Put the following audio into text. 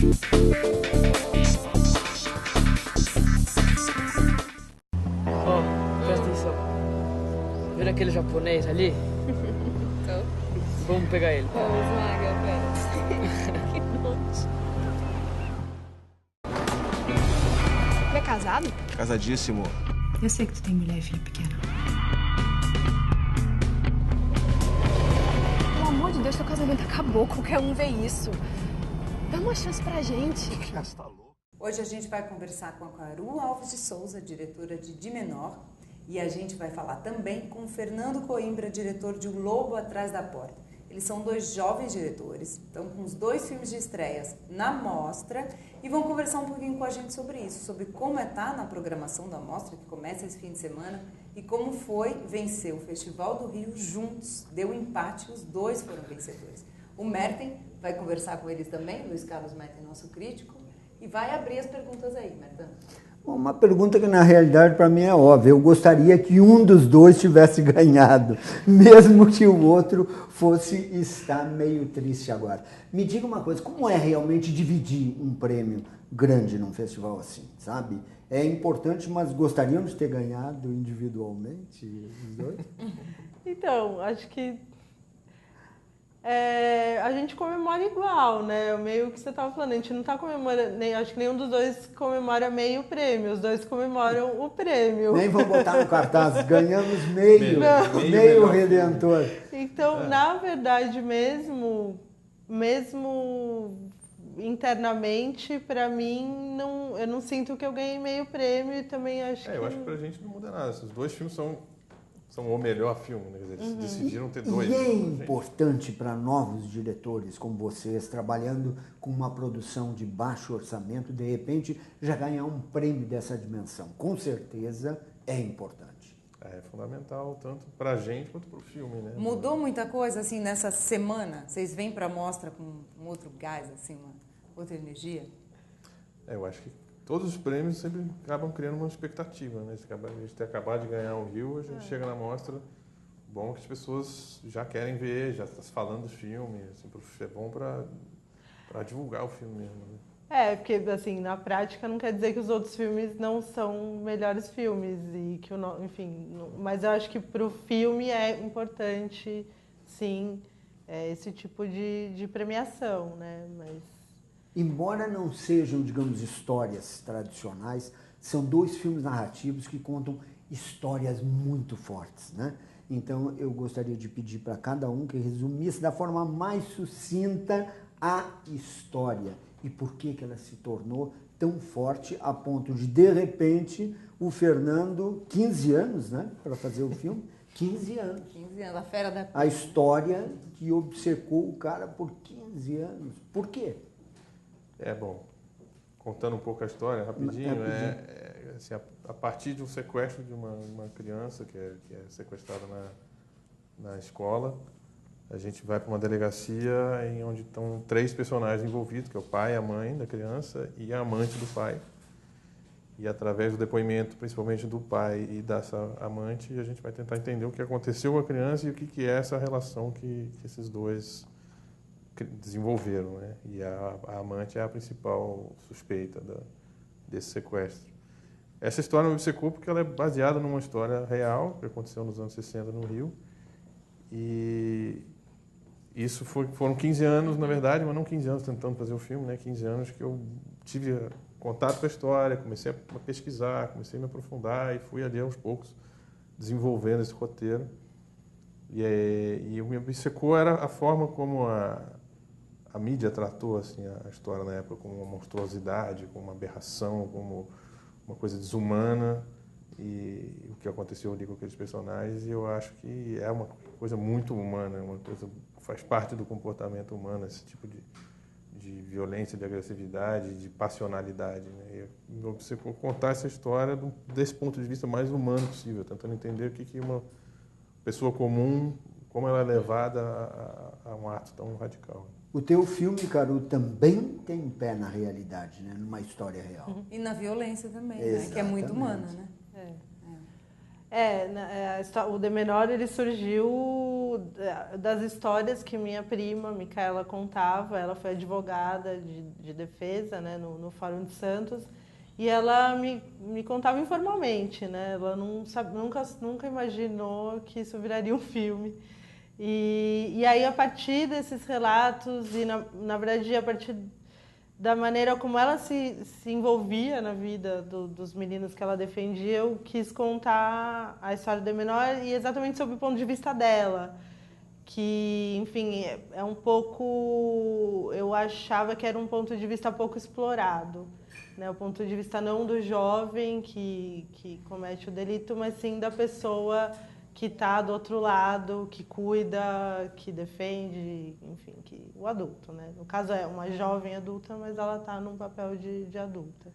Ó, presta atenção. Vira aquele japonês ali? Tô. Vamos pegar ele. Vamos, Maga, velho. Que nojo. Tu é casado? Casadíssimo. Eu sei que tu tem mulher e filho pequeno. Pelo amor de Deus, teu casamento acabou. Qualquer um vê isso. Dá uma chance pra gente. Já está louco. Hoje a gente vai conversar com a Caru Alves de Souza, diretora de De Menor, e a gente vai falar também com o Fernando Coimbra, diretor de O Lobo Atrás da Porta. Eles são dois jovens diretores, estão com os 2 filmes de estreias na mostra e vão conversar um pouquinho com a gente sobre isso, sobre como é estar na programação da mostra, que começa esse fim de semana, e como foi vencer o Festival do Rio juntos. Deu empate, os 2 foram vencedores. O Merten vai conversar com eles também, Luiz Carlos Merten, nosso crítico, e vai abrir as perguntas aí, Merten. Bom, uma pergunta que na realidade para mim é óbvia. Eu gostaria que um dos 2 tivesse ganhado, mesmo que o outro fosse estar meio triste agora. Me diga uma coisa, como é realmente dividir um prêmio grande num festival assim, sabe? É importante, mas gostariam de ter ganhado individualmente os 2? Então, acho que a gente comemora igual, né? Meio que você estava falando, a gente não está comemorando, acho que nenhum dos 2 comemora meio prêmio, os 2 comemoram o prêmio. Nem vão botar no cartaz, ganhamos meio Redentor. Então, na verdade mesmo internamente, para mim, eu não sinto que eu ganhei meio prêmio e também acho que... Eu acho que pra gente não muda nada, esses 2 filmes são o melhor filme, né? Eles decidiram ter 2. E é importante para novos diretores como vocês, trabalhando com uma produção de baixo orçamento, de repente já ganhar um prêmio dessa dimensão. Com certeza é importante. É fundamental, tanto para a gente quanto para o filme, né? Mudou muita coisa, assim, nessa semana? Vocês vêm para a mostra com um outro gás, assim, uma outra energia? Eu acho que todos os prêmios sempre acabam criando uma expectativa, né? A gente ter acabado de ganhar o Rio, a gente chega na mostra, bom que as pessoas já querem ver, já está se falando do filme, assim, é bom para divulgar o filme mesmo, né? Porque, assim, na prática não quer dizer que os outros filmes não são melhores filmes, e que enfim, mas eu acho que para o filme é importante, sim, esse tipo de premiação, né? Embora não sejam, digamos, histórias tradicionais, são 2 filmes narrativos que contam histórias muito fortes, né? Então, eu gostaria de pedir para cada um que resumisse da forma mais sucinta a história e por que ela se tornou tão forte a ponto de repente, o Fernando, 15 anos, né, para fazer o filme, 15 anos. 15 anos, a Fera da... A história que obcecou o cara por 15 anos. Por quê? Bom, contando um pouco a história, rapidinho, assim, a partir de um sequestro de uma criança que é sequestrada na escola, a gente vai para uma delegacia em onde estão 3 personagens envolvidos, que é o pai, a mãe da criança e a amante do pai. E através do depoimento, principalmente do pai e dessa amante, a gente vai tentar entender o que aconteceu com a criança e o que é essa relação que esses 2 desenvolveram, né? E a amante é a principal suspeita desse sequestro. Essa história me obcecou porque ela é baseada numa história real que aconteceu nos anos 60 no Rio. E isso foram 15 anos, na verdade, mas não 15 anos tentando fazer o filme, né? 15 anos que eu tive contato com a história, comecei a pesquisar, comecei a me aprofundar e fui ali aos poucos desenvolvendo esse roteiro. E o que me obcecou era a forma como a mídia tratou assim, a história na época como uma monstruosidade, como uma aberração, como uma coisa desumana, e o que aconteceu ali com aqueles personagens, e eu acho que é uma coisa muito humana, uma coisa que faz parte do comportamento humano, esse tipo de violência, de agressividade, de passionalidade, né? E me obcecou contar essa história desse ponto de vista mais humano possível, tentando entender o que uma pessoa comum, como ela é levada a um ato tão radical. O teu filme, Caru, também tem pé na realidade, né? Numa história real. E na violência também, né? Que é muito humana, né? O De Menor, ele surgiu das histórias que minha prima, Micaela, contava. Ela foi advogada de defesa, né, no Fórum de Santos, e ela me contava informalmente, né? Ela nunca imaginou que isso viraria um filme. E aí, a partir desses relatos, e na verdade, a partir da maneira como ela se envolvia na vida dos meninos que ela defendia, eu quis contar a história da menor e exatamente sob o ponto de vista dela. Que, enfim, é um pouco... Eu achava que era um ponto de vista pouco explorado, né? O ponto de vista não do jovem que comete o delito, mas sim da pessoa que está do outro lado, que cuida, que defende, enfim, o adulto, né? No caso é uma jovem adulta, mas ela está num papel de adulta.